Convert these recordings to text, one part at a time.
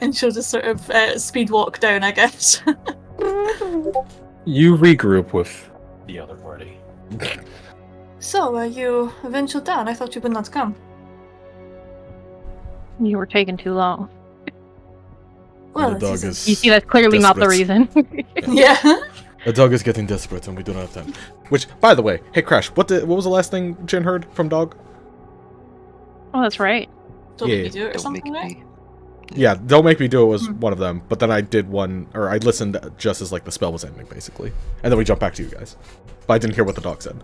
And she'll just sort of speed walk down, I guess. You regroup with the other party. So, you ventured down. I thought you would not come. You were taking too long. Well, the dog is. You see, that's clearly not the reason. Yeah. The dog is getting desperate, and we do not have time. Which, by the way, hey Crash, what was the last thing Jin heard from Dog? Oh, that's right. Don't Yeah. make me do it or Don't something, make right? me. Yeah, Don't Make Me Do It was one of them, but then I did one, or I listened just as like the spell was ending, basically, and then we jumped back to you guys. But I didn't hear what the dog said.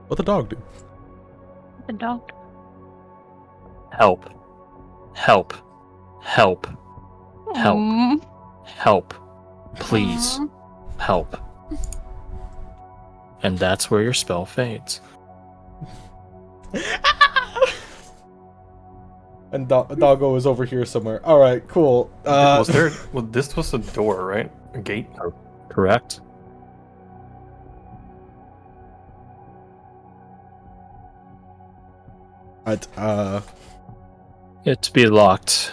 What the dog do? The dog. Help. Help. Help. Help. Help. Please. Aw. Help. And that's where your spell fades. And Doggo is over here somewhere. All right, cool. Was there? Well, this was a door, right? A gate. Correct? It to be locked.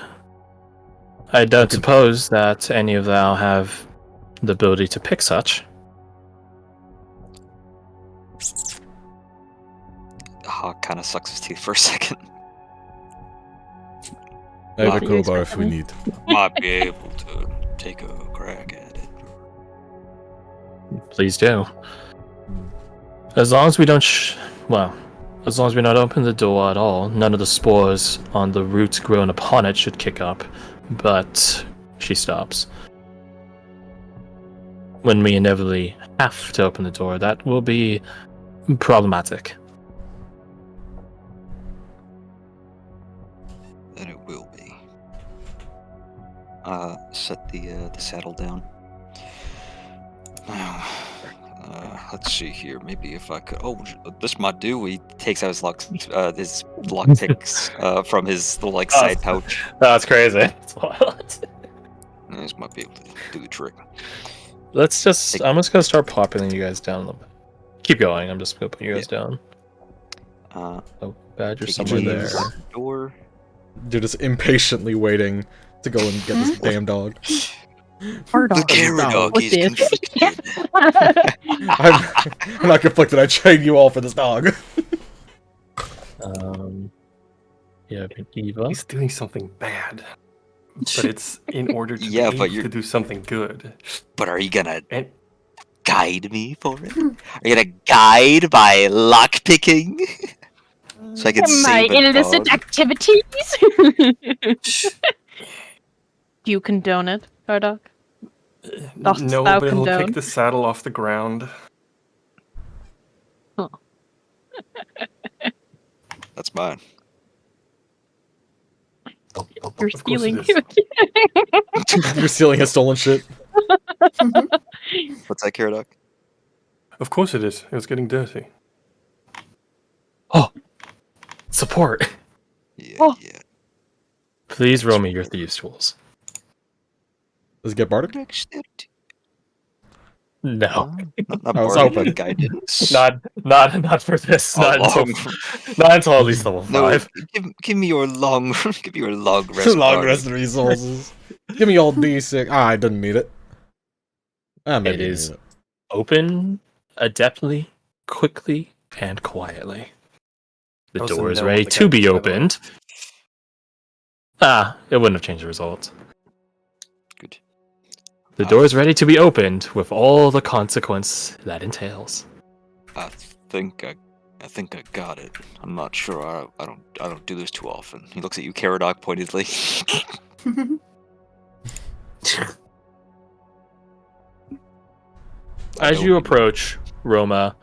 I don't suppose that any of thou have the ability to pick such. Hawk kind of sucks his teeth for a second. I have a Might crowbar if we need. Might be able to take a crack at it. Please do. As long as we don't as long as we not open the door at all, none of the spores on the roots grown upon it should kick up. But she stops. When we inevitably have to open the door, that will be problematic. Then it will be. Set the saddle down. Let's see here. Maybe if I could. Oh, this might do. He takes out his lockpicks from his little side pouch. That's crazy. That's wild. This might be able to do the trick. Let's just. I'm just gonna start popping you guys down a little bit. Keep going. I'm just gonna put you guys down. Oh, Badger Take somewhere the there. door. Dude is impatiently waiting to go and get this damn dog. Hard on. The camera dog What's is this? conflicted. I'm not conflicted. I trained you all for this dog. Yeah, Eva. He's doing something bad, but it's in order to Yeah, be but able you're- to do something good. But are you gonna And guide me for it? Are you gonna guide my lock picking? So I can My save a illicit dog? activities. Do you condone it, Bardock? Dost no, thou but he'll condone? pick the saddle off the ground. That's mine. You're Of course it stealing. is. You're stealing his stolen shit. What's that, Caradoc? Of course it is. It was getting dirty. Oh, support. Yeah, Oh. yeah. Please roll me your thieves' tools. Does it get bardic? No, Not I was bardic, hoping. guidance. not for this. Oh, Not long. until at least level No, 5. give me your long, give me your long rest. Long bardic. rest resources. Give me all D6. I didn't need it. Maybe It I is need it. open adeptly, quickly, and quietly. The That was a door is no ready on the to be guidance, by the way. opened. It wouldn't have changed the result. Good. The door is ready to be opened with all the consequence that entails. I think I got it. I'm not sure. I don't do this too often. He looks at you, Caradoc, pointedly. I As know you we- approach Roma,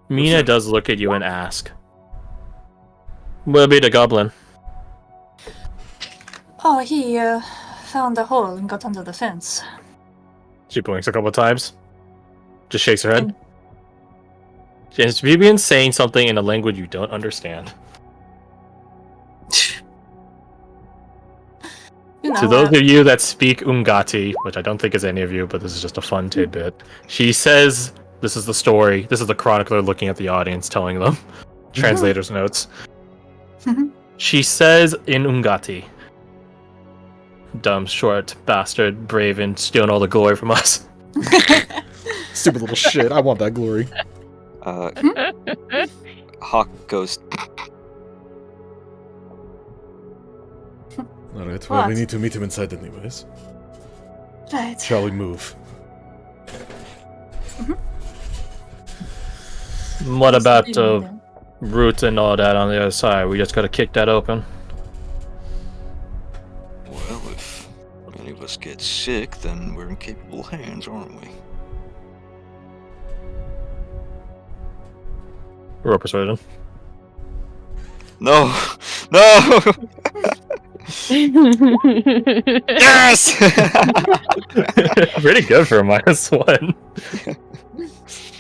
Mina does look at you and ask, "Will be the goblin?" Oh, he found a hole and got under the fence. She blinks a couple of times. Just shakes her head. She's begin saying something in a language you don't understand. You know, To those of you that speak Ungati, which I don't think is any of you, but this is just a fun tidbit, she says, this is the story, this is the chronicler looking at the audience, telling them, translator's notes. She says in Ungati, dumb, short bastard, Braven, stealing all the glory from us. Stupid little shit. I want that glory. Hawk goes. Alright, well, we What? need to meet him inside anyways. Right. Shall we move? What about Still route and all that on the other side? We just gotta kick that open. Well, if any of us get sick, then we're in capable hands, aren't we? Roll persuasion. No! No! Yes! Pretty good for a -1.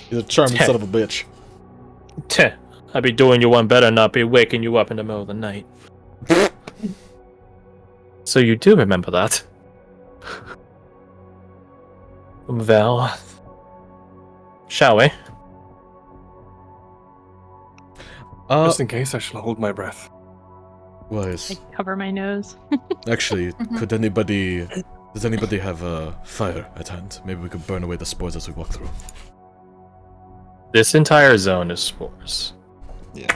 He's a charming son of a bitch. Teh, I'd be doing you one better, not be waking you up in the middle of the night. So you do remember that? Well, shall we? Just in case, I shall hold my breath. Wise. I cover my nose. Actually, does anybody have a fire at hand? Maybe we could burn away the spores as we walk through. This entire zone is spores. Yeah.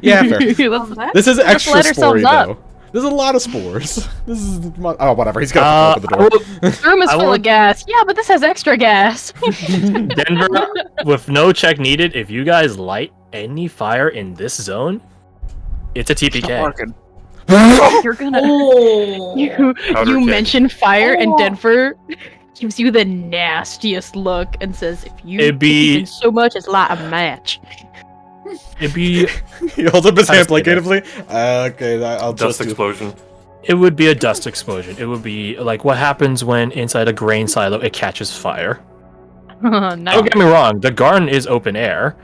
Yeah, fair. Let's- This is extra let ourselves spory, up. though. There's a lot of spores. This is... Oh, whatever. He's gonna open the door. This room is I full will- of gas. Yeah, but this has extra gas. Denver, with no check needed, if you guys light any fire in this zone, it's a TPK. You're gonna. Oh. You Powder keg. mention fire, and Oh. Denver gives you the nastiest look and says, "If you It'd be- even so much as light a match." It'd be, He holds up his hand I've seen it. placatively. Okay, I'll Dust just do... explosion. it would be a dust explosion. It would be like what happens when inside a grain silo it catches fire. Don't Nice. get me wrong, the garden is open air,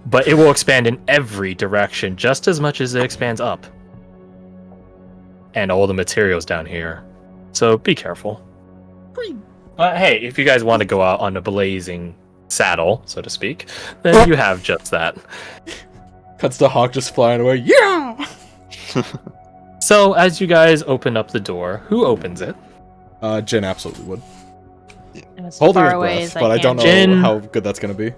but it will expand in every direction just as much as it expands up. And all the materials down here. So be careful. But hey, if you guys want to go out on a blazing saddle, so to speak, then you have just that. Cuts to Hawk just flying away. Yeah! So as you guys open up the door, who opens it? Jin absolutely would. And as Holding far his away breath, as I but I don't can. know Jin. how good that's gonna be.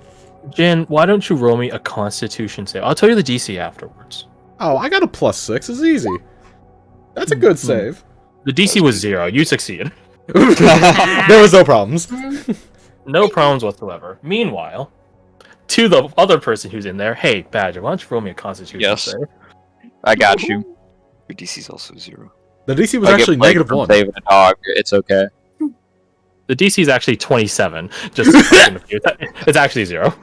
Jin, why don't you roll me a constitution save? I'll tell you the DC afterwards. Oh, I got a +6. It's easy. That's a good save. The DC was 0. You succeeded. There was no problems. No problems whatsoever. Meanwhile, to the other person who's in there, hey, Badger, why don't you roll me a constitution Yes. save? I got you. Your DC's also 0. The DC was I get actually plagued from -1. saving a dog. It's okay. The DC is actually 27. Just fucking with you. It's actually 0.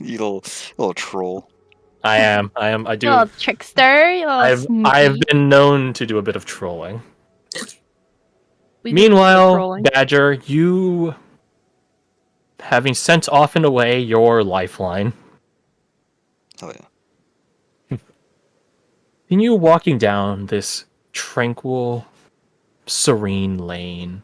You little troll. I do. You little trickster. You little I've sneaky. been known to do a bit of trolling. We do Meanwhile, trolling. Badger, you having sent off and away your lifeline, Oh yeah. continue walking down this tranquil, serene lane.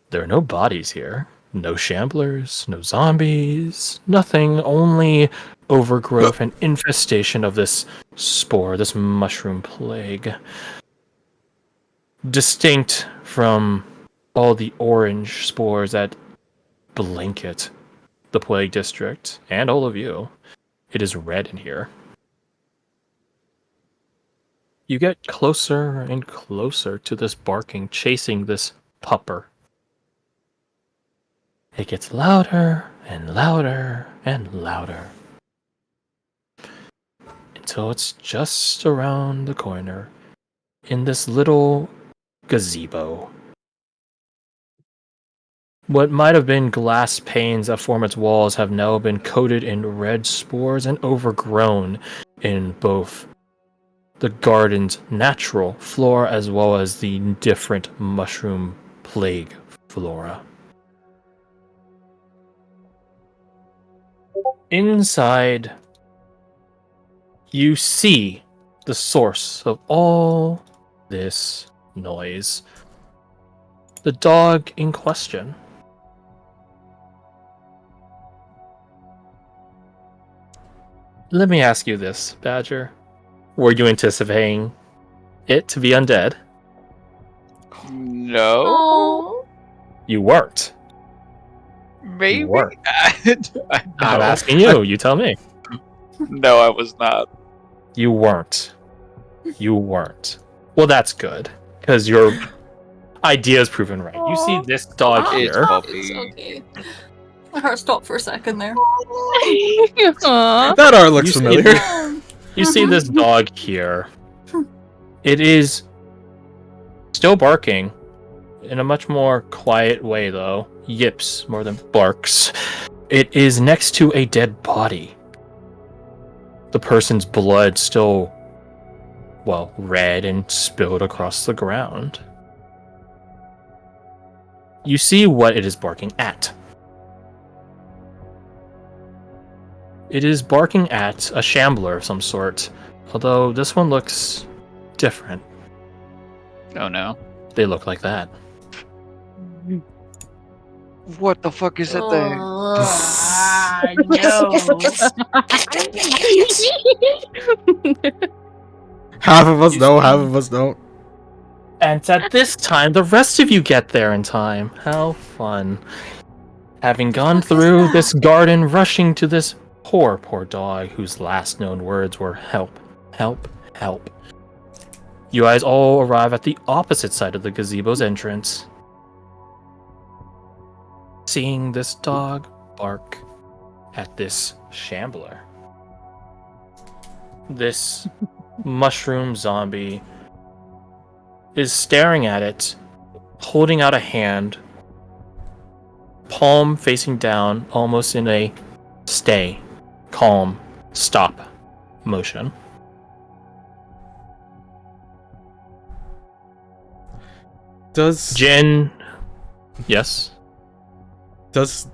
There are no bodies here. No shamblers, no zombies, nothing, only overgrowth and infestation of this spore, this mushroom plague. Distinct from all the orange spores that blanket the plague district, and all of you, it is red in here. You get closer and closer to this barking, chasing this pupper. It gets louder and louder and louder. Until it's just around the corner in this little gazebo. What might have been glass panes that form its walls have now been coated in red spores and overgrown in both the garden's natural flora as well as the different mushroom plague flora. Inside, you see the source of all this noise. The dog in question. Let me ask you this, Badger. Were you anticipating it to be undead? No. Oh. You weren't. Maybe. You weren't. I'm No. asking you. You tell me. No, I was not. You weren't. You weren't. Well, that's good, because your idea is proven right. You see this dog Oh, It's here. puppy. It's okay. My heart stopped for a second there. Aw. That art looks You see- familiar. You see this dog here. It is still barking in a much more quiet way, though. Yips more than barks. It is next to a dead body. The person's blood still, well, red and spilled across the ground. You see what it is barking at. It is barking at a shambler of some sort, although this one looks different. Oh no. They look like that. What the fuck is that thing? Half of us know, half of us don't. And at this time, the rest of you get there in time. How fun. Having gone What is through that? this garden, rushing to this poor dog whose last known words were help, help, help. You guys all arrive at the opposite side of the gazebo's entrance. Seeing this dog bark at this shambler. This mushroom zombie is staring at it, holding out a hand, palm facing down, almost in a stay, calm, stop motion. Does Jin, yes? does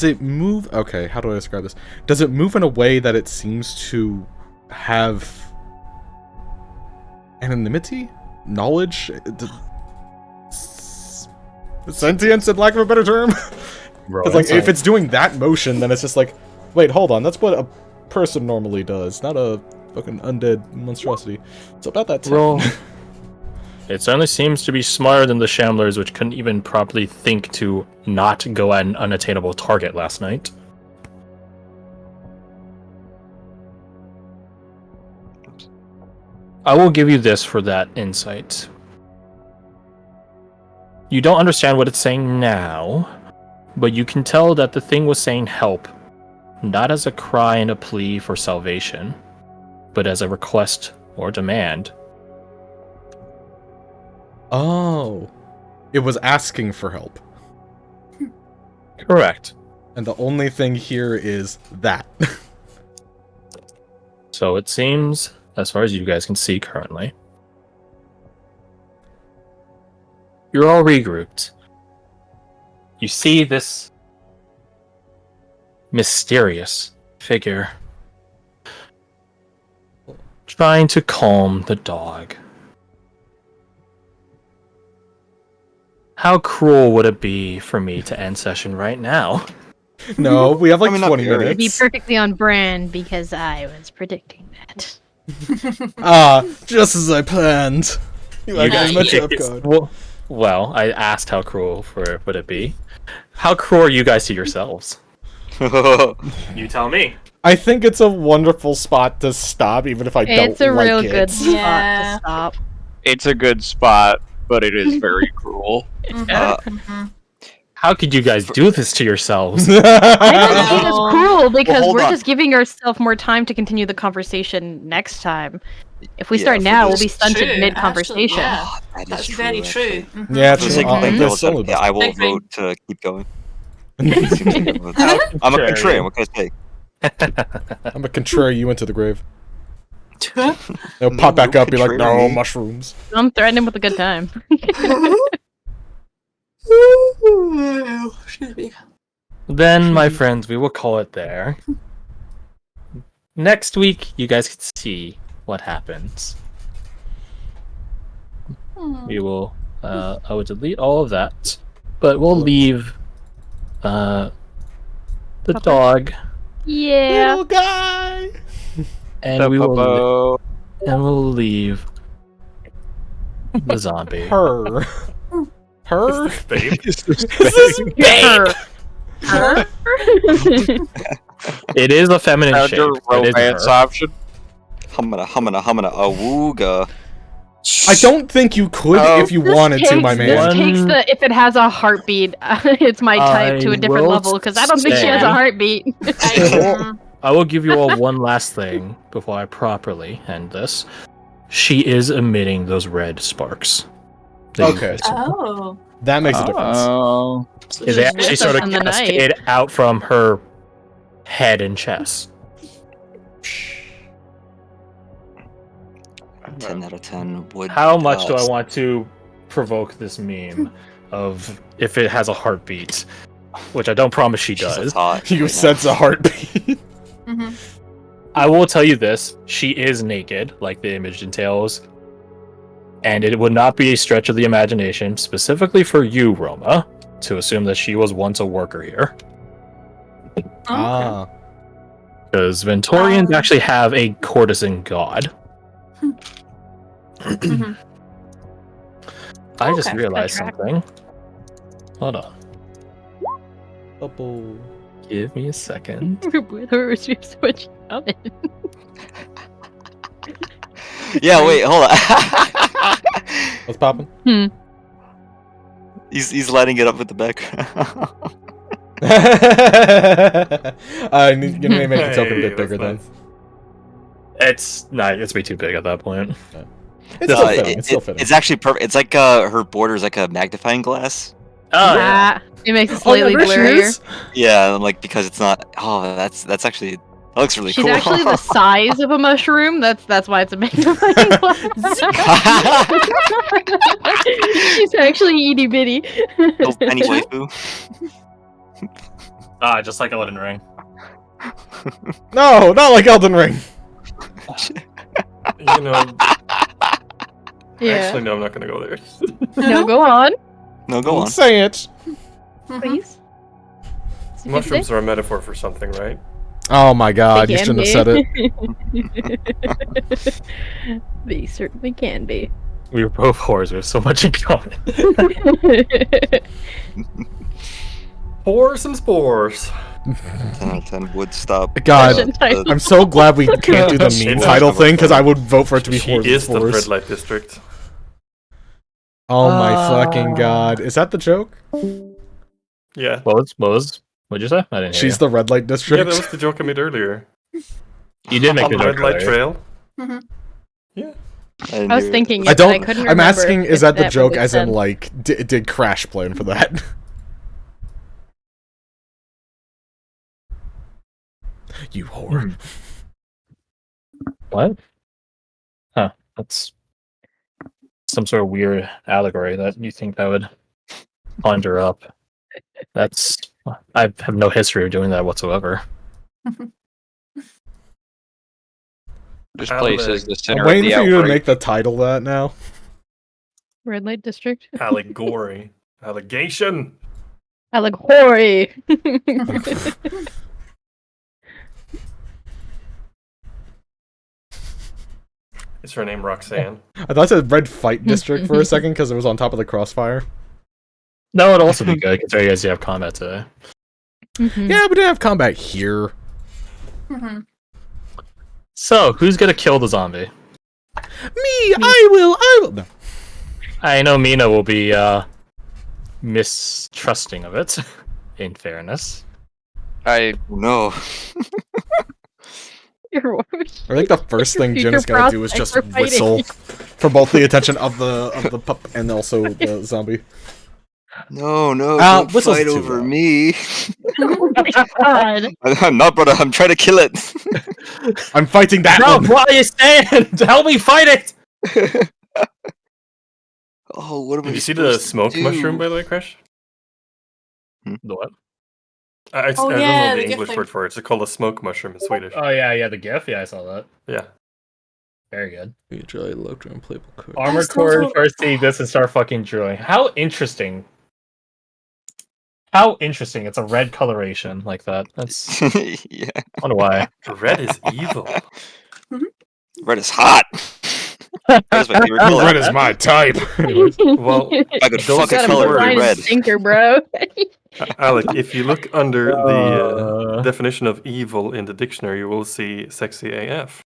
it move? Okay, how do I describe this? Does it move in a way that it seems to have anonymity, knowledge, sentience, in lack of a better term? Because like, if it's doing that motion, then it's just like, wait, hold on, that's what a person normally does, not a fucking undead monstrosity. It's about that time. Roll. It certainly seems to be smarter than the Shamblers, which couldn't even properly think to not go at an unattainable target last night. I will give you this for that insight. You don't understand what it's saying now, but you can tell that the thing was saying help, not as a cry and a plea for salvation, but as a request or demand. Oh, it was asking for help, Correct. and the only thing here is that. So it seems, as far as you guys can see currently, you're all regrouped. You see this mysterious figure trying to calm the dog. How cruel would it be for me to end session right now? No, we have like I mean, not 20 very. To be minutes. perfectly on brand because I was predicting that. Ah, just as I planned. You You guys guys much picked- up code. well, I asked how cruel would it be. How cruel are you guys to yourselves? You tell me. I think it's a wonderful spot to stop, even if I don't It's a like real it. good spot Yeah. to stop. It's a good spot, but it is very cruel. Mhm. How could you guys do this to yourselves? I don't Yeah. think it's cruel because hold we're on. just giving ourselves more time to continue the conversation next time. If we Yeah, start for now, we'll this- be stunted True, mid-conversation. actually, yeah. That is That's true, very actually. true. Mhm. Yeah, For the true. sake of playing There's devil's so advocate, many I will Thank you. vote to keep going. best- I'm a contrarian, what can I say? I'm a contrary you into the grave. They'll No, pop back don't up, be like, no, contrary me." mushrooms. I'm threatening with a good time. Excuse me. Then, my friends, we will call it there. Next week, you guys can see what happens. We will. I will delete all of that, but we'll leave the dog, Yeah. Little guy! and we will. Popo. and we'll leave the zombie. Her. Her? Babe. Is this Her. Her. It is a feminine Found shape. your It is romance her. option. Humana, awooga. I don't think you could if you wanted to, my man. One- Takes the if it has a heartbeat, it's my type to a different will level because I don't think she has say- a heartbeat. I will give you all one last thing before I properly end this. She is emitting those red sparks. Okay. Oh. That makes a difference. Oh. They actually With sort us of in the night. cascade out from her head and chest. 10 out of 10 would. How much do I want to provoke this meme of if it has a heartbeat? Which I don't promise she She's does. hot You right sense now. a heartbeat. Mm-hmm. I will tell you this: she is naked, like the image entails, and it would not be a stretch of the imagination, specifically for you, Roma, to assume that she was once a worker here. Ah. Because Ventorians actually have a courtesan god. Mhm. I just Okay, realized that tracks. something. Hold on. Bubble. Give me a second. With her, she's so much coming. Yeah, wait, hold on. What's poppin'? he's lighting it up with the background. You may make the token a bit Hey, bigger that's then. It's not. It's way too big at that point. It's still fitting. It's still fitting. It's actually perfect. It's like her border's like a magnifying glass. Oh yeah. It makes it Oh, yeah, slightly there she blurrier. is. Yeah, like because it's not. Oh, that's actually. That looks really She's cool. actually the size of a mushroom. That's why it's a magnifying glass. She's actually itty bitty. Little tiny waifu. Just like Elden Ring. No, not like Elden Ring. You know, Yeah. actually, no, I'm not gonna go there. No, go on, No, go on. Say it. please. Mushrooms are a metaphor for something, right? Oh my god, They you can shouldn't have said it. be. They certainly can be. We were both whores. We have so much in common. Pour some spores. 10 out of 10 would stop. God, Session title. I'm so glad we can't do the meme It's title actually thing because I would vote for it to be She Horrors is the Force. red light district. Oh my fucking god. Is that the joke? Yeah. What'd you say? I didn't hear She's you. the red light Yeah, district? that was the joke I made earlier. You did make On the the joke red light earlier. trail. Mhm. Yeah. I was thinking it, I but don't. I couldn't I'm remember asking, if is that the what joke it as said. in, like, did Crash plan for that? You whore. What? Huh. That's some sort of weird allegory that you think I would conjure up. That's. I have no history of doing that whatsoever. This Out of place the- is the I'm center of waiting the for you to outbreak. make the title that now. Red light district. Allegory. Allegation. Allegory. Is her name Roxanne? I thought it said Red Fight District for a second because it was on top of the crossfire. No, it'd also be good considering you guys have combat today. Mhm. Yeah, we didn't have combat here. Mm-hmm. So, who's gonna kill the zombie? Me, I will. No. I know Mina will be mistrusting of it, in fairness. No. I think the first thing Jin is gonna do is just Future prospects for whistle for both the attention of the pup and also the zombie. No, don't whistle's fight too over loud. me. God. I'm not, brother. I'm trying to kill it. I'm fighting that No, one. why you stand? Help me fight it! Oh, what am I Did you see the supposed to smoke do? mushroom, by the way, Crash? The what? I Oh, don't yeah, know the the English gifting. word for it. It's called a smoke mushroom in Swedish. Oh yeah, the GIF. Yeah, I saw that. Yeah. Very good. Usually looked and playable code. Armored Core first see this and start fucking drilling. How interesting. How interesting. It's a red coloration like that. That's. I Yeah. wonder why. Red is evil. Red is hot. That's my favorite color. Red is my type. Well, I could those fucking two color words- it red. Stinker, bro. Alec, if you look under the Uh. definition of evil in the dictionary, you will see sexy AF.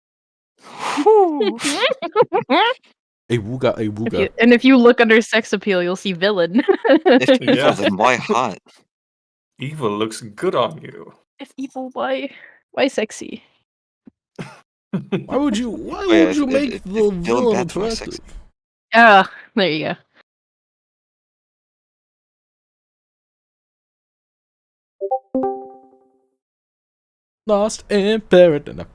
A wooga, a wooga. If you look under sex appeal, you'll see villain. If evil, Yeah. then why hot? Evil looks good on you. If evil, why sexy? Why would you if- make if the villain villain bad, why attractive? sexy? Ah, there you go. Lost in paradise.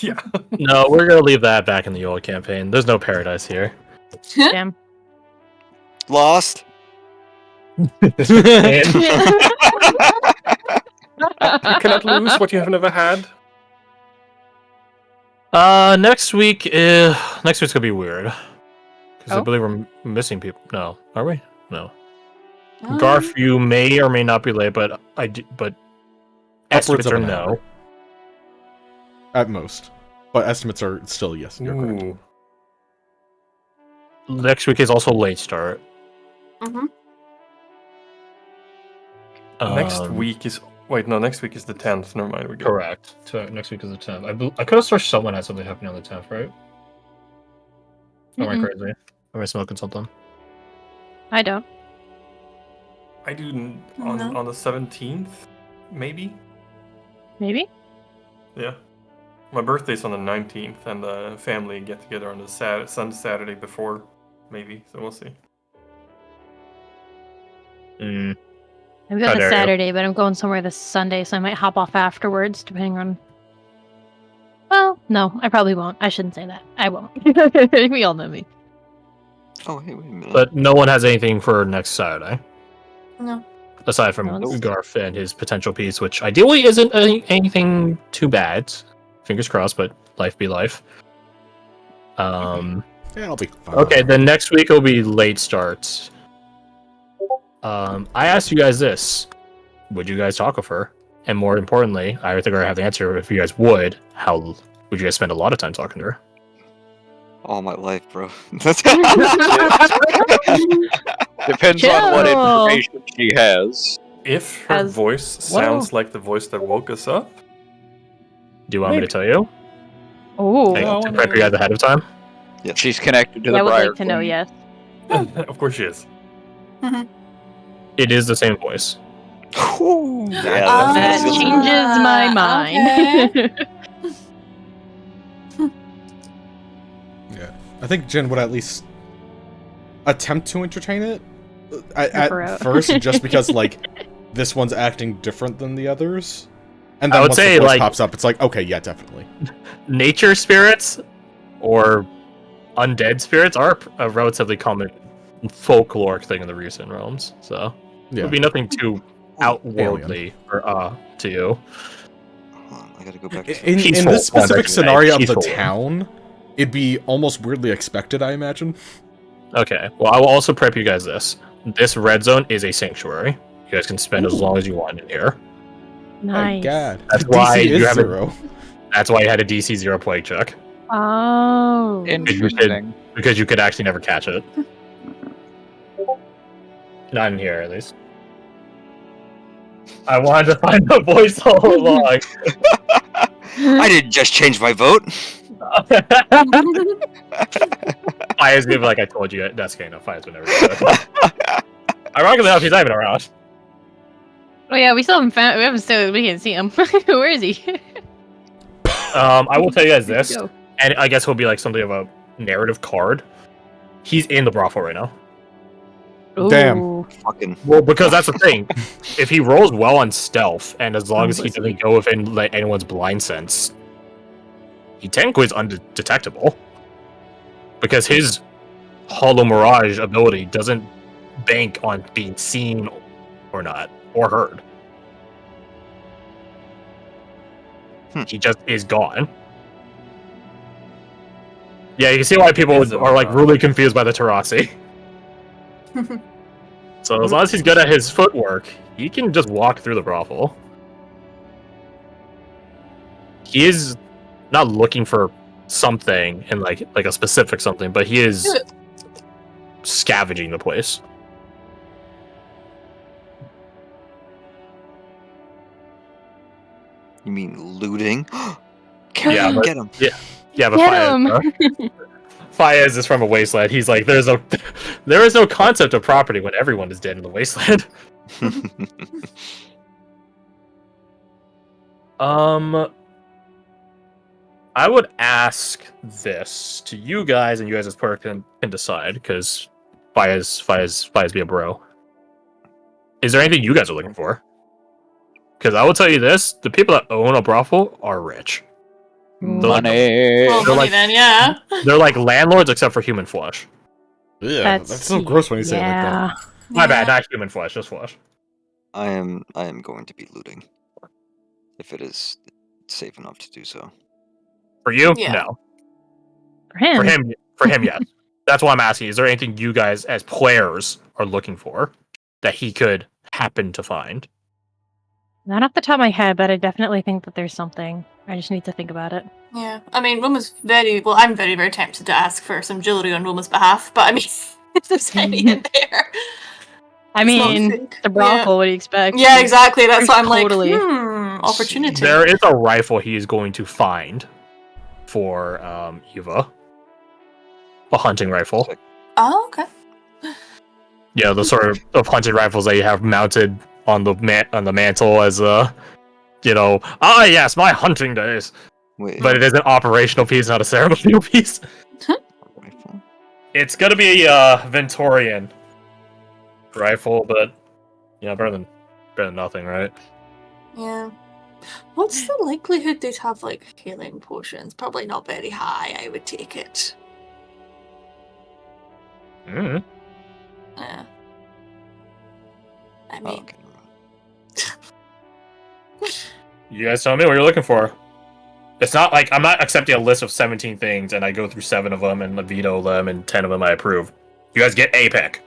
Yeah. No, we're gonna leave that back in the old campaign. There's no paradise here. Damn. Lost. And You cannot lose what you have never had. next week's gonna be weird. Because I Oh? believe we're missing people. No, are we? No. Um, Garth, you may or may not be late, but Upwards estimates of are an no. hour. At most. But estimates are still yes, you're correct. Ooh. Next week is also late start. mhm. Next week is next week is the 10th. Never mind, we go. Correct. Next week is the 10th. I could have sworn someone had something happening on the 10th, right? Am I Mm-mm. crazy? Am I smoking something? I don't. I do No. on the 17th, maybe. Maybe. Yeah. My birthday's on the 19th, and the family get together on the Saturday before, maybe. So we'll see. Mm. I'm How going dare this you. Saturday, but I'm going somewhere this Sunday, so I might hop off afterwards, depending on. Well, no, I probably won't. I shouldn't say that. I won't. We all know me. Oh, hey, wait a minute. But no one has anything for next Saturday. No. Aside from No one's- Garth and his potential piece, which ideally isn't anything too bad. Fingers crossed, but life be life. Yeah, I'll be fine. Okay, then next week will be late starts. I asked you guys this. Would you guys talk with her? And more importantly, I think I have the answer. If you guys would, how would you guys spend a lot of time talking to her? All my life, bro. Depends on what Chill. information she has. If her As voice sounds like the voice that woke us up, Do you want me to tell you? Oh, Like, No, to no, prep you no. guys ahead of time? She's connected to I the would Briar like to know, Queen. yes. of course she is. It is the same voice. Ooh, yeah, That that's Ah, changes my mind. Yeah. I think Jen would at least attempt to entertain it her at out. first, just because, like, this one's acting different than the others. And then I would once say, the voice like- pops up, it's like, okay, yeah, definitely. Nature spirits or undead spirits are a relatively common folkloric thing in the recent realms, so it Yeah. would be nothing too outworldly or to you. Hold on, I gotta go back to In Peaceful, this specific like, scenario of the peaceful. town, it'd be almost weirdly expected, I imagine. Okay, well, I will also prep you guys this. This red zone is a sanctuary. You guys can spend as long as you want in here. My Nice. god. That's DC why is you haven't- 0. That's why you had a DC 0 plague check, Oh. Interesting. because you could actually never catch it. Not in here, at least. I wanted to find the voice all along. I didn't just change my vote. Fire's gonna be like I told you. That's okay. No, Fire's been never. Ironically enough, he's not even around. Oh yeah, we still haven't found. We haven't still. We can't see him. Where is he? I will tell you guys this, Go. and I guess he'll be like something of a narrative card. He's in the brothel right now. Damn. Ooh. Fucking. Well, because that's the thing. If he rolls well on stealth, and as long as he Obviously. doesn't go within like anyone's blind sense, he technically is undetectable. Because his Hollow Mirage ability doesn't bank on being seen or not, or heard. He just is gone. Yeah, you can see why people Is a are like mirage. really confused by the Tarasi. So as long as he's good at his footwork, he can just walk through the brothel. He is not looking for something and like a specific something, but he is scavenging the place. You mean looting? Yeah, but, Get him. Yeah, but Get Faiz, Faiz is from a wasteland. He's like, there is no concept of property when everyone is dead in the wasteland. I would ask this to you guys, and you guys as per can decide, because Faiz be a bro. Is there anything you guys are looking for? Because I will tell you this: the people that own a brothel are rich. Money. Well, money like- then, yeah. They're like landlords, except for human flesh. Yeah, that's so gross when you say it like that. My bad, not human flesh, just flesh. I am going to be looting. If it is safe enough to do so. For you, Yeah. no. For him. Yes. That's why I'm asking. Is there anything you guys, as players, are looking for that he could happen to find? Not off the top of my head, but I definitely think that there's something. I just need to think about it. Yeah. I mean, Roma's I'm very, very tempted to ask for some jewellery on Roma's behalf, but I mean, if there's any in there. I It's not mean, fake. the brothel, what do you expect? Yeah, exactly. That's why I'm Totally. like, opportunity. There is a rifle he is going to find for Eva. A hunting rifle. Oh, okay. Yeah, the sort of hunting rifles that you have mounted on the mantle as yes, my hunting days. Wait. But it is an operational piece, not a ceremonial piece. Rifle? It's gonna be a Ventorian rifle, but better than nothing, right? Yeah. What's the likelihood they'd have like healing potions? Probably not very high, I would take it. Mm. Yeah. I Oh, mean, okay. You guys tell me what you're looking for. It's not like I'm not accepting a list of 17 things and I go through 7 of them and veto them and 10 of them I approve. You guys get a pick.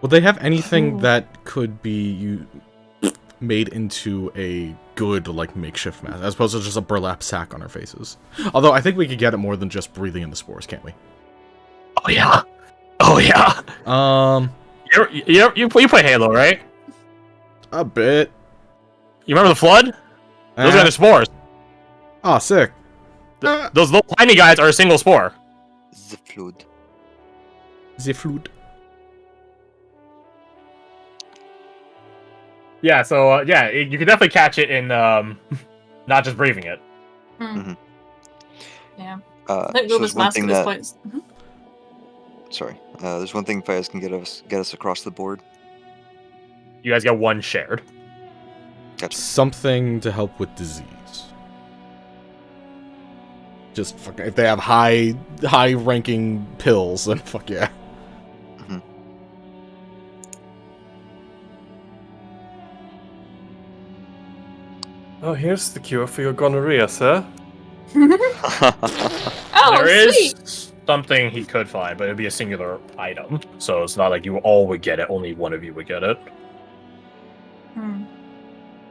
Would they have anything that could be made into a good, like, makeshift mask, as opposed to just a burlap sack on our faces? Although, I think we could get it more than just breathing in the spores, can't we? Oh yeah. Oh yeah. You play Halo, right? A bit. You remember the flood? Those are the spores. Oh, sick. Those little tiny guys are a single spore. The flood. The flood. Yeah, so you can definitely catch it in not just breathing it. yeah. So I think there's Roma's one mask thing at this that. point. Sorry. There's one thing Faiz can get us across the board. You guys get one shared. Gotcha. Something to help with disease. Just fucking, if they have high ranking pills, then fuck yeah. Oh, here's the cure for your gonorrhea, sir. Oh, There is sweet. something he could find, but it'd be a singular item. So it's not like you all would get it, only one of you would get it.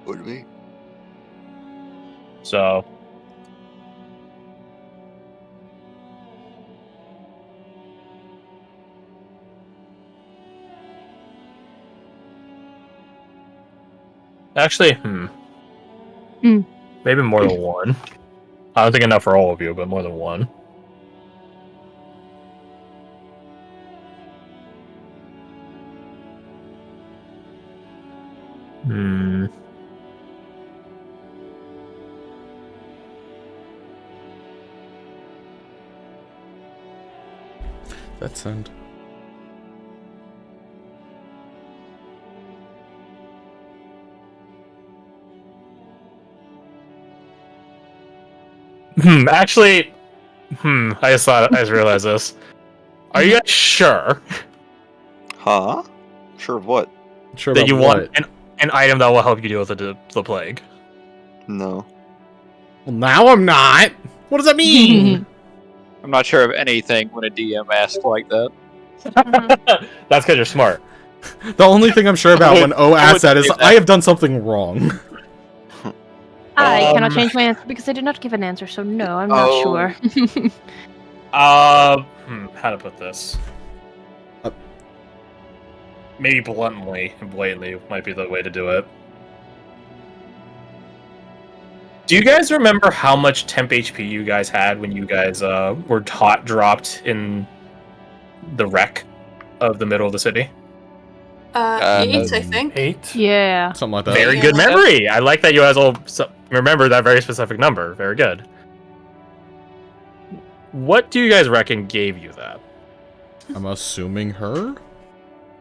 Would we? So actually, maybe more than one. I don't think enough for all of you, but more than one. That sound. Actually, I just realized this. Are you guys sure Huh? Sure of what? Sure that about you what? want an item that will help you deal with the plague? No. Well, now I'm not. What does that mean? I'm not sure of anything when a DM asks like that. That's because you're smart. The only thing I'm sure about when O I asks would that is believe that. I have done something wrong. I cannot change my answer because I did not give an answer, so no, I'm not sure. How to put this? Maybe bluntly and blatantly might be the way to do it. Do you guys remember how much temp HP you guys had when you guys were hot dropped in the wreck of the middle of the city? 8, I think. 8? Yeah. Something like that. Very good memory. I like that you guys all remember that very specific number. Very good. What do you guys reckon gave you that? I'm assuming her?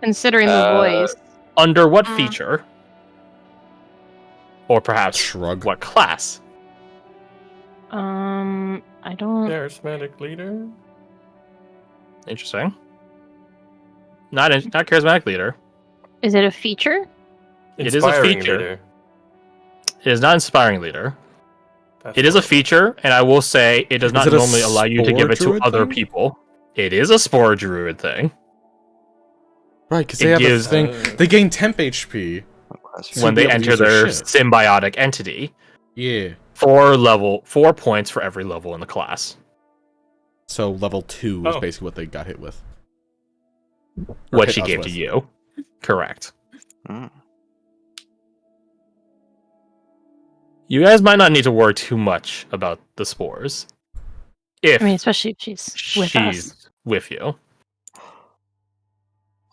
Considering the voice. Under what feature? Or perhaps Shrug. what class? I don't. Charismatic leader? Interesting. Not charismatic leader. Is it a feature? It is a Inspiring feature. leader. It is not inspiring leader. That's It is a what- feature, and I will say it does not it a normally allow you to give it to spore other druid thing? people. It is a spore druid thing. Right, because It they have gives- a thing. They gain temp HP. Class. When be they able to enter use their their shit. symbiotic entity, Yeah. 4 points for every level in the class. So level 2 is Oh. basically what they got hit with. Or What hit she us gave with. to you. Correct. Mm. You guys might not need to worry too much about the spores. If I mean, especially if she's with she's us. with you.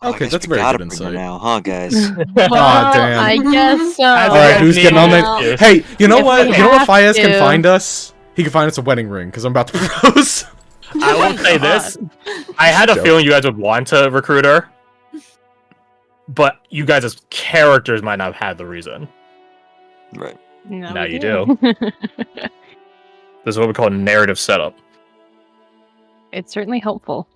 Oh, I Okay, guess that's we very gotta good bring her insight. now, huh, guys? Well, damn. I guess so. As Alright, guys who's getting on need- there? Hey, you know If what? we You know what have Fayez can to. find us? He can find us a wedding ring, because I'm about to propose. I will say this. I had a Joke. feeling you guys would want to recruit her. But you guys as characters might not have had the reason. Right. No, Now we you do. This is what we call a narrative setup. It's certainly helpful.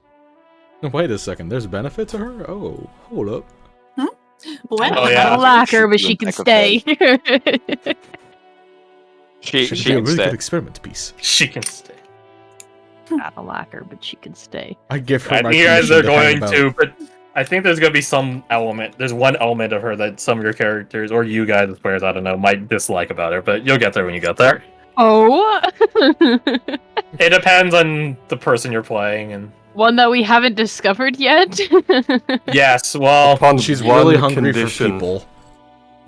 Wait a second, there's benefit to her? Oh, hold up. When? Oh, I yeah. don't like her, but Shoot she you can in the stay. She Should be a can really stay. good experiment piece. She can stay. I don't like her, but she can stay. I give her I my think you guys permission are to hang going about. to, but I think there's going to be some element. There's one element of her that some of your characters, or you guys as players, I don't know, might dislike about her, but you'll get there when you get there. Oh, It depends on the person you're playing, and one that we haven't discovered yet. yes, well, Upon She's one really hungry condition. for people.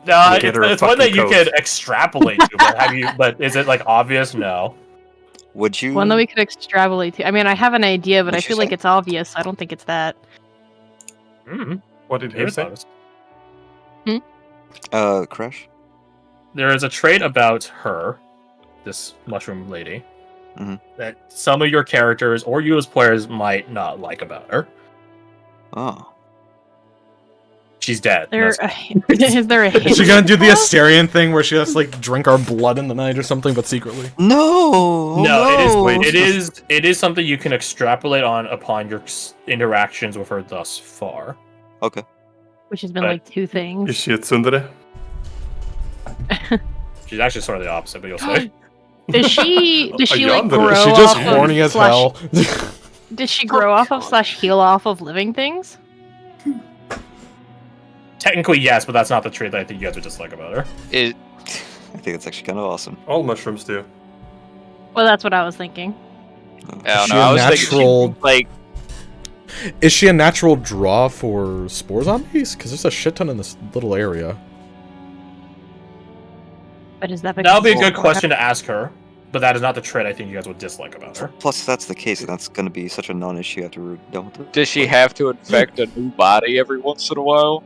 it's, Get her a it's one that fucking you coat. could extrapolate to, but have you? But is it like obvious? No. Would you? One that we could extrapolate to. I mean, I have an idea, but I What'd you feel like say? it's obvious. I don't think it's that. What did he Here's say? honest. Crush? There is a trait about her, this mushroom lady, Mhm. that some of your characters or you as players might not like about her. Oh. She's dead. There, That's- is there a Is hint? she gonna do the Asterian thing where she has to like drink our blood in the night or something, but secretly? No! No, no. it is something you can extrapolate on upon your interactions with her thus far. Okay. Which has been But- like 2 Is things. she a tsundere? She's actually sort of the opposite, but you'll see. Does she like yonder. grow Is she just off horny of as slash, hell? Does she grow off of slash heal off of living things? Technically, yes, but that's not the trait that I think you guys would dislike about her. It, I think it's actually kind of awesome. All mushrooms do. Well, that's what I was thinking. I don't she know. a I was thinking natural- like Is she a natural draw for spore zombies? Because there's a shit ton in this little area. But is that That would be a because- good question to ask her, but that is not the trait I think you guys would dislike about her. Plus, if that's the case, that's going to be such a non-issue after we're done with it. does she have to infect a new body every once in a while?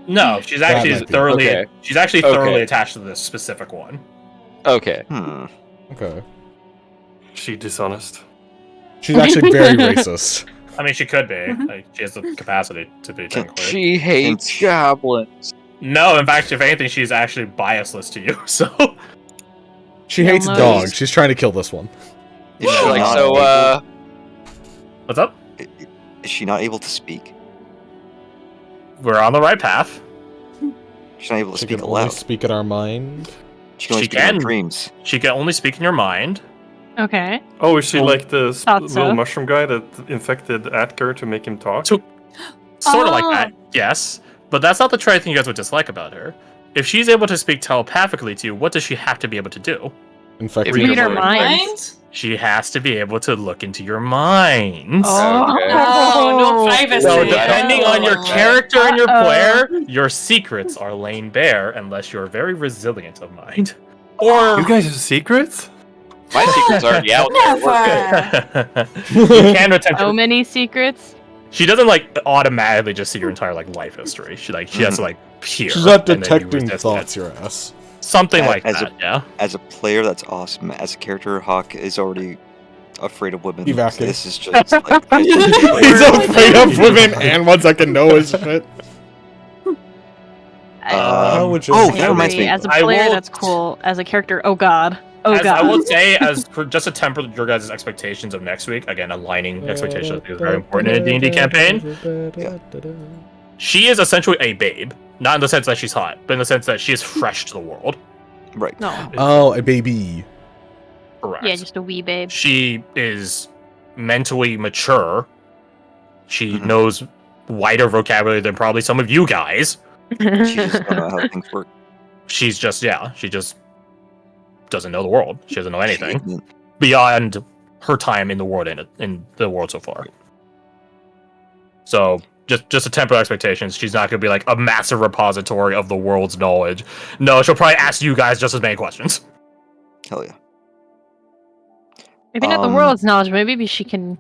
No, she's That actually might be. thoroughly Okay. she's actually Okay. thoroughly attached to this specific one. Okay. Okay. She dishonest. She's actually very racist. I mean, she could be. Like, she has the capacity to be technically. She hates goblins. No, in fact, if anything, she's actually biasless to you. So She Hell hates no. dogs. She's trying to kill this one. Is she Like not so. able- what's up? Is she not able to speak? We're on the right path. She's not able to She speak can only aloud. speak in our mind. She can only She speak in her can. dreams. She can only speak in your mind. Okay. Oh, is she Oh, like the thought so. little mushroom guy that infected Atker to make him talk? So- Sort of like Oh. that, yes. But that's not the trait I think you guys would dislike about her. if she's able to speak telepathically to you, what does she have to be able to do? In fact, Read Read our your minds. She has to be able to look into your minds. Oh, No privacy. So Yeah. depending on your Oh. character and your Uh-oh. player, your secrets are laying bare unless you're very resilient of mind. Or You guys have secrets? My secret's already out there. Never. you can attempt. So many secrets. She doesn't like automatically just see your entire like life history. She has to like peer. She's not and then you detecting resist thoughts, it. your ass. Something like As that. Yeah. As a player, that's awesome. As a character, Hawk is already afraid of women. Evacuate. This is just like He's afraid of women and ones that can know his shit. How would you? Oh, I that reminds agree. me. As a I player, will- that's cool. As a character, oh god. Oh As god. I would say, as for just to temper your guys' expectations of next week, again, aligning expectations is very important in a D&D campaign. She is essentially a babe. Not in the sense that she's hot, but in the sense that she is fresh to the world. Right. No. Oh, a baby. Correct. Yeah, just a wee babe. She is mentally mature. She Mhm. knows wider vocabulary than probably some of you guys. She just don't know how things work. She just doesn't know the world. She doesn't know anything She- beyond her time in the world in the world so far. So just to temper expectations, she's not gonna be like a massive repository of the world's knowledge. No, she'll probably ask you guys just as many questions. Hell yeah. Maybe not the Um, world's knowledge. Maybe she can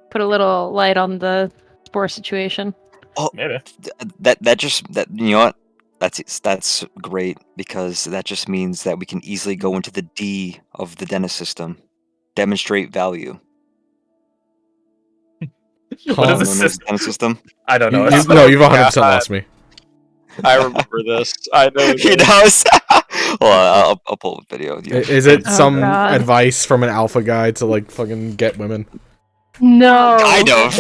put a little light on the spore situation. Maybe. That you know what? That's great because that just means that we can easily go into the D of the Dennis system. Demonstrate value. What is Anyone this know the system? Dennis system? I don't know. No, you've 100% lost me. I remember this. I know. He knows. Well, I'll pull the video. Yeah. Is it Oh, some God. advice from an alpha guy to like fucking get women? No. Kind of.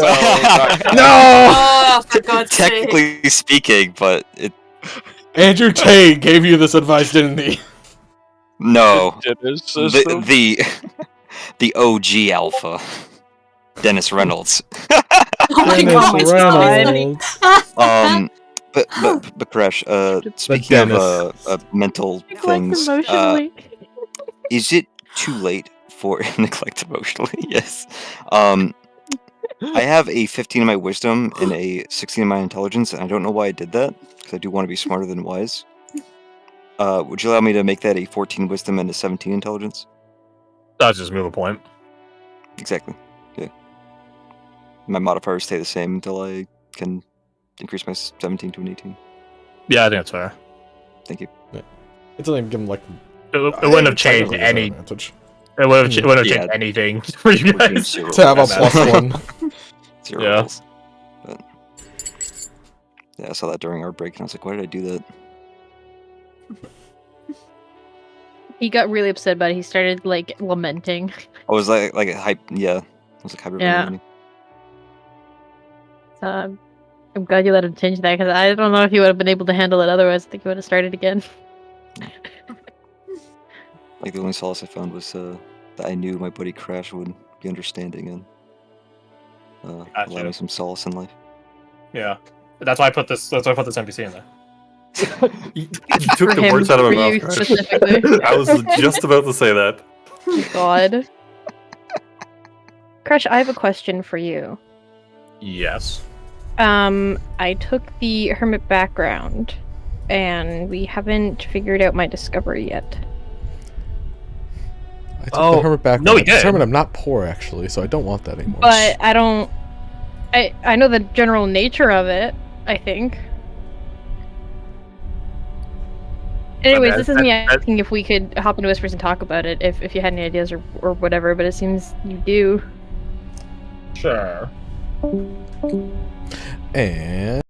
No! Oh, for God's sake. Technically speaking, but it Andrew Tate gave you this advice, didn't he? no. Dennis system. The OG alpha, Dennis Reynolds. Oh my Dennis God. it's so funny. Reynolds. But Crash, speaking of Dennis. mental Neglect things, emotionally. is it too late for neglect emotionally? Yes. I have a 15 in my wisdom and a 16 in my intelligence, and I don't know why I did that because I do want to be smarter than wise. Would you allow me to make that a 14 wisdom and a 17 intelligence? That's just move a point. Exactly. Yeah. My modifiers stay the same until I can increase my 17 to an 18. Yeah, I think that's fair. Thank you. It doesn't even give him like. It wouldn't have changed technically any. disadvantage. It wouldn't have Yeah. changed anything for you guys. Zero To have a rolls. +1. Zero Yeah. rolls. But yeah, I saw that during our break, and I was like, "Why did I do that?" He got really upset about it. He started like lamenting. I was like a hype. Yeah, I was like hyperventilating. I'm glad you let him change that because I don't know if he would have been able to handle it otherwise. I think he would have started again. Like the only solace I found was that I knew my buddy Crash would be understanding and allow Gotcha. me some solace in life. Yeah, that's why I put this. That's why I put this NPC in there. You took For the him, words out of for my you mouth, Crash. specifically. I was just about to say that. God. Crush, I have a question for you. Yes. I took the hermit background, and we haven't figured out my discovery yet. I took Oh, the hermit back. no, he I determined did. I'm not poor actually, so I don't want that anymore. But I don't. I know the general nature of it. I think. Anyways, that- this is me that- asking if we could hop into Whispers and talk about it, if you had any ideas or whatever. But it seems you do. Sure. And